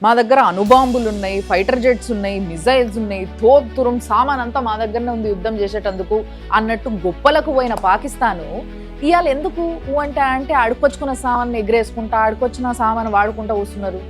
మా దగ్గర అణుబాంబులు ఉన్నాయి, ఫైటర్ జెట్స్ ఉన్నాయి, మిజైల్స్ ఉన్నాయి, తోప్ తురుం సామాన్ అంతా మా దగ్గరనే ఉంది యుద్ధం చేసేటందుకు అన్నట్టు గొప్పలకు పోయిన పాకిస్తాను ఇవాళ ఎందుకు అంటే ఆడుకొచ్చుకున్న సామాన్ని ఎగరేసుకుంటా, ఆడుకొచ్చిన సామాను వాడుకుంటా వస్తున్నారు.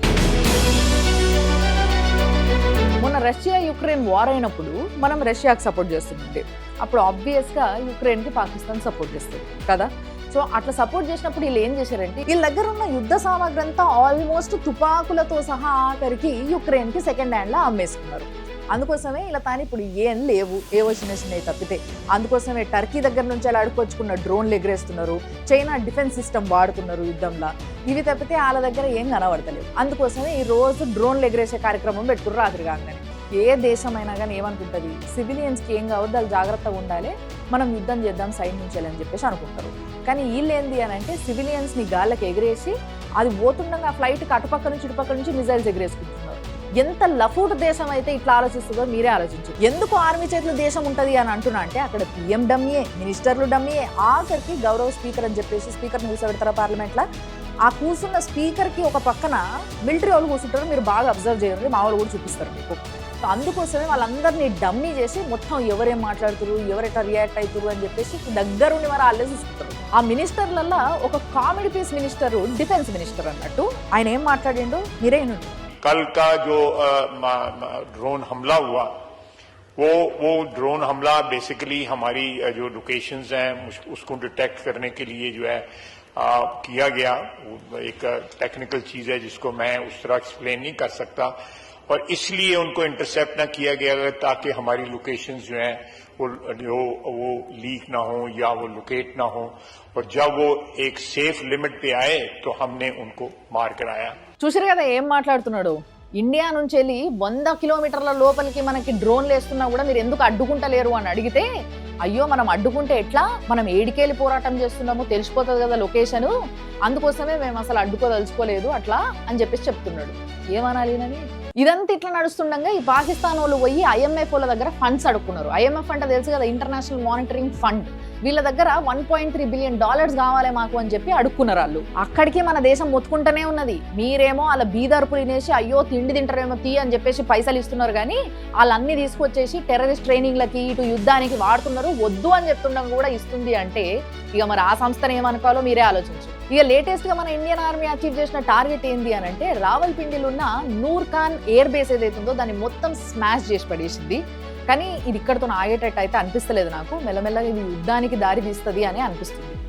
మొన్న రష్యా యుక్రెయిన్ వార్ అయినప్పుడు మనం రష్యాకి సపోర్ట్ చేస్తుండే, అప్పుడు ఆబ్వియస్గా యుక్రెయిన్కి పాకిస్తాన్ సపోర్ట్ చేస్తుంది కదా. సో అట్లా సపోర్ట్ చేసినప్పుడు వీళ్ళు ఏం చేశారంటే వీళ్ళ దగ్గర ఉన్న యుద్ధ సామాగ్రి అంతా ఆల్మోస్ట్ తుపాకులతో సహా ఆఖరికి యుక్రెయిన్కి సెకండ్ హ్యాండ్లో అమ్మేసుకున్నారు. అందుకోసమే ఇలా తాను ఇప్పుడు ఏం లేవు, ఏవో చిన్నవి తప్పితే. అందుకోసమే టర్కీ దగ్గర నుంచి అలా అడుకొచ్చుకున్న డ్రోన్లు ఎగరేస్తున్నారు, చైనా డిఫెన్స్ సిస్టమ్ వాడుతున్నారు యుద్ధంలో. ఇవి తప్పితే వాళ్ళ దగ్గర ఏం కనబడతలేవు. అందుకోసమే ఈ రోజు డ్రోన్లు ఎగరేసే కార్యక్రమం పెట్టుకుర్రు రాత్రి కాగానే. ఏ దేశమైనా కానీ ఏమనుకుంటుంది, సివిలియన్స్కి ఏం కావద్దు, వాళ్ళు జాగ్రత్తగా ఉండాలి, మనం యుద్ధం చేద్దాం సైడ్ నుంచి అని చెప్పేసి అనుకుంటారు. కానీ వీళ్ళు ఏంది అని అంటే సివిలియన్స్ని గాళ్ళకి ఎగిరేసి అది పోతుండగా ఫ్లైట్కి అటుపక్క నుంచి ఇటుపక్క నుంచి మిజైల్స్ ఎగిరేసుకుంటున్నారు. ఎంత లఫూట్ దేశం అయితే ఇట్లా ఆలోచిస్తుందో మీరే ఆలోచించు. ఎందుకు ఆర్మీ చేతుల దేశం ఉంటుంది అని అంటున్నా అంటే అక్కడ పిఎం డమ్మీయే, మినిస్టర్లు డమ్మీయే, ఆఖరికి గౌరవ స్పీకర్ అని చెప్పేసి స్పీకర్ని కూర్చోబెడతారా పార్లమెంట్లో. ఆ కూర్చున్న స్పీకర్కి ఒక పక్కన మిలిటరీ వాళ్ళు కూర్చుంటారు, మీరు బాగా అబ్జర్వ్ చేయండి, మా వాళ్ళు కూడా చూపిస్తారు మీకు. అందుకోసమే వాళ్ళందరినీ డమ్మీ చేసి మొత్తం ఎవరేం మాట్లాడుతారు, ఎవరెట్లా రియాక్ట్ అవుతారు అని చెప్పేసి దగ్గరుండి మరి వాళ్ళే చూసుకుంటారు. ఆ మినిస్టర్లలో ఒక comedy piece minister defence minister అన్నట్టు ఆయన ఏం మాట్లాడిండో మీరే వినండి. कल का जो ड्रोन हमला हुआ वो ड्रोन हमला बेसिकली हमारी जो लोकेशंस हैं उसको डिटेक्ट करने के लिए जो है किया गया. एक टेक्निकल चीज है जिसको मैं उस तरह एक्सप्लेन नहीं कर सकता, और इसलिए उनको इंटरसेप्ट ना किया गया ताकि हमारी लोकेशंस जो हैं वो लीक ना हो या वो लोकेट ना हो. और जब वो एक सेफ लिमिट पे आए तो हमने उनको मार कराया. చూసారు కదా ఏం మాట్లాడుతున్నాడు. ఇండియా నుంచి వెళ్ళి 100 కిలోమీటర్ల లోపలికి మనకి డ్రోన్లు వేస్తున్నా కూడా మీరు ఎందుకు అడ్డుకుంటలేరు అని అడిగితే, అయ్యో మనం అడ్డుకుంటే ఎట్లా, మనం ఏడికెళ్ళి పోరాటం చేస్తున్నామో తెలిసిపోతుంది కదా లొకేషను, అందుకోసమే మేము అసలు అడ్డుకోదలుచుకోలేదు అట్లా అని చెప్పేసి చెప్తున్నాడు. ఏమనాలి అని ఇదంతా ఇట్లా నడుస్తుండగా ఈ పాకిస్తాన్ వాళ్ళు పోయి IMF వాళ్ళ దగ్గర ఫండ్స్ అడుక్కున్నారు. IMF అంటే తెలుసు కదా, ఇంటర్నేషనల్ మానిటరింగ్ ఫండ్. వీళ్ళ దగ్గర $1.3 బిలియన్ కావాలి మాకు అని చెప్పి అడుక్కున్నారు వాళ్ళు. అక్కడికి మన దేశం మొత్తుకుంటూనే ఉన్నది. మీరేమో వాళ్ళ బీదర్పులు తినేసి అయ్యో తిండి తింటారేమో అని చెప్పేసి పైసలు ఇస్తున్నారు, కానీ వాళ్ళన్నీ తీసుకొచ్చేసి టెర్రరిస్ట్ ట్రైనింగ్లకి ఇటు యుద్ధానికి వాడుతున్నారు. వద్దు అని చెప్తుండగా కూడా ఇస్తుంది అంటే ఇక మరి ఆ సంస్థను ఏమనుకోవాలో మీరే ఆలోచించు. ఇక లేటెస్ట్ గా మన ఇండియన్ ఆర్మీ అచీవ్ చేసిన టార్గెట్ ఏంటి అని అంటే రావల్పిండిలో ఉన్న నూర్ఖాన్ ఎయిర్ బేస్ ఏదైతుందో దాన్ని మొత్తం స్మాష్ చేసి పడేసింది. కానీ ఇది ఇక్కడితో ఆగేటట్టు అయితే అనిపిస్తలేదు నాకు. మెల్లమెల్లగా ఇది యుద్ధానికి దారి తీస్తుంది అని అనిపిస్తుంది.